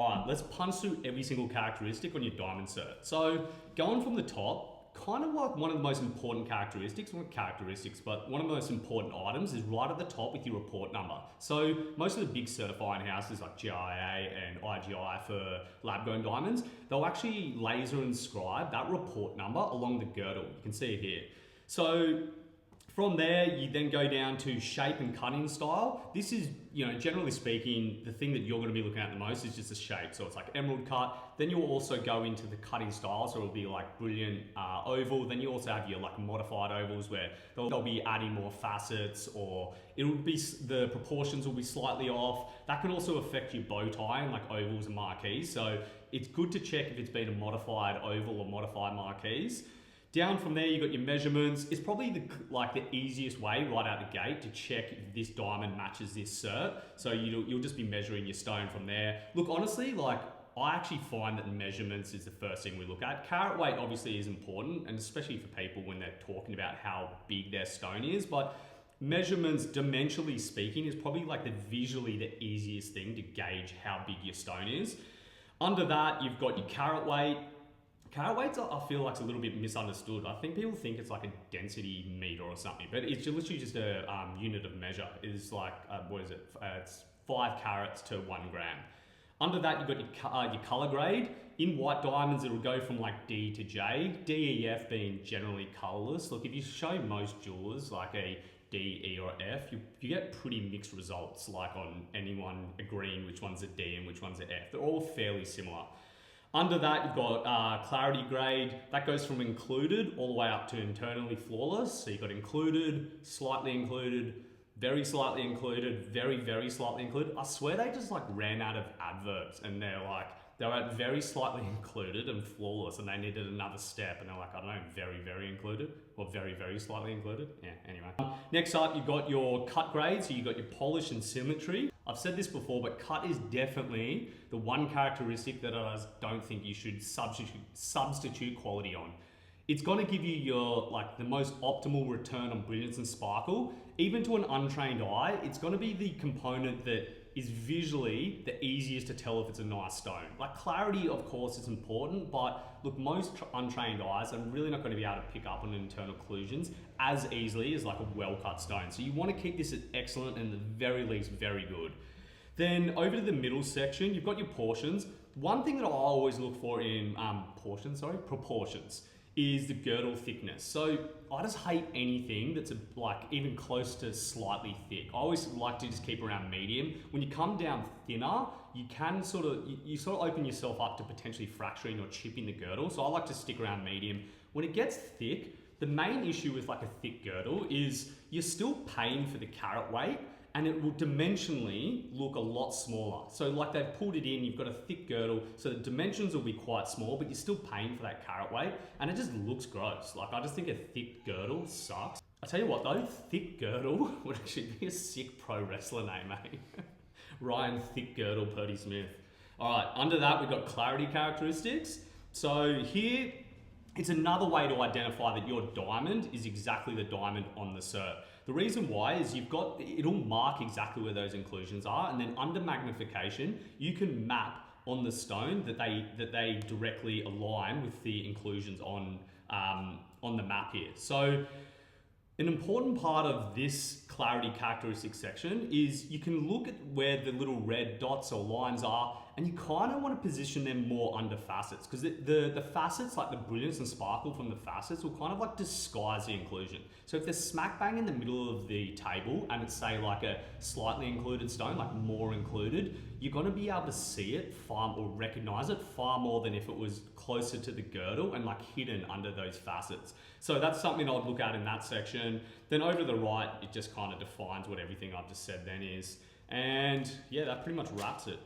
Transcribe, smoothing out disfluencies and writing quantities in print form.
All right, let's punch through every single characteristic on your diamond cert. So going from the top, kind of like one of the most important characteristics, not characteristics, but one of the most important items is right at the top with your report number. So most of the big certifying houses like GIA and IGI for lab-grown diamonds, they'll actually laser inscribe that report number along the girdle. You can see it here. So from there, you then go down to shape and cutting style. This is, generally speaking, the thing that you're going to be looking at the most is just the shape. So it's like emerald cut. Then you'll also go into the cutting style. So it'll be like brilliant oval. Then you also have your like modified ovals where they'll be adding more facets, or it'll be, the proportions will be slightly off. That can also affect your bow tie and like ovals and marquees. So it's good to check if it's been a modified oval or modified marquees. Down from there, you've got your measurements. It's probably the easiest way right out the gate to check if this diamond matches this cert. So you'll just be measuring your stone from there. Look, honestly, I actually find that measurements is the first thing we look at. Carat weight obviously is important, and especially for people when they're talking about how big their stone is, but measurements, dimensionally speaking, is probably like visually the easiest thing to gauge how big your stone is. Under that, you've got your carat weight. Carat weights, I feel like, it's a little bit misunderstood. I think people think it's like a density meter or something, but it's literally just a unit of measure. It's like, it's 5 carats to 1 gram. Under that, you've got your color grade. In white diamonds, it'll go from like D to J, D, E, F being generally colorless. Look, if you show most jewelers like a D, E, or F, you get pretty mixed results, like on anyone agreeing which one's a D and which one's an F. They're all fairly similar. Under that, you've got clarity grade. That goes from included all the way up to internally flawless. So you've got included, slightly included, very slightly included, very, very slightly included. I swear they just like ran out of adverbs and they were at very slightly included and flawless, and they needed another step, and they're like, I don't know, very, very included, or very, very slightly included. Yeah, anyway. Next up, you've got your cut grade. So you've got your polish and symmetry. I've said this before, but cut is definitely the one characteristic that I don't think you should substitute quality on. It's going to give you the most optimal return on brilliance and sparkle. Even to an untrained eye, it's going to be the component that is visually the easiest to tell if it's a nice stone. Like clarity, of course, is important, but look, most untrained eyes are really not going to be able to pick up on internal occlusions as easily as like a well-cut stone. So you want to keep this at excellent and at the very least very good. Then over to the middle section, you've got your portions. One thing that I always look for in proportions is the girdle thickness. So I just hate anything that's even close to slightly thick. I always like to just keep around medium. When you come down thinner, you can you open yourself up to potentially fracturing or chipping the girdle. So I like to stick around medium. When it gets thick, the main issue with like a thick girdle is you're still paying for the carat weight, and it will dimensionally look a lot smaller. So like they've pulled it in, you've got a thick girdle, so the dimensions will be quite small, but you're still paying for that carat weight, and it just looks gross. Like I just think a thick girdle sucks. I tell you what though, thick girdle would actually be a sick pro wrestler name, eh? Ryan Thick Girdle Purdy Smith. All right, under that we've got clarity characteristics. So here, it's another way to identify that your diamond is exactly the diamond on the cert. The reason why is it'll mark exactly where those inclusions are, and then under magnification, you can map on the stone that they directly align with the inclusions on the map here. So an important part of this clarity characteristics section is you can look at where the little red dots or lines are, and you kind of want to position them more under facets, because the facets, like the brilliance and sparkle from the facets, will kind of like disguise the inclusion. So if they're smack bang in the middle of the table and it's say like a slightly included stone, like more included, you're going to be able to see it or recognize it far more than if it was closer to the girdle and like hidden under those facets. So that's something I'd look at in that section. Then over to the right, it just kind of defines what everything I've just said then is. And yeah, that pretty much wraps it.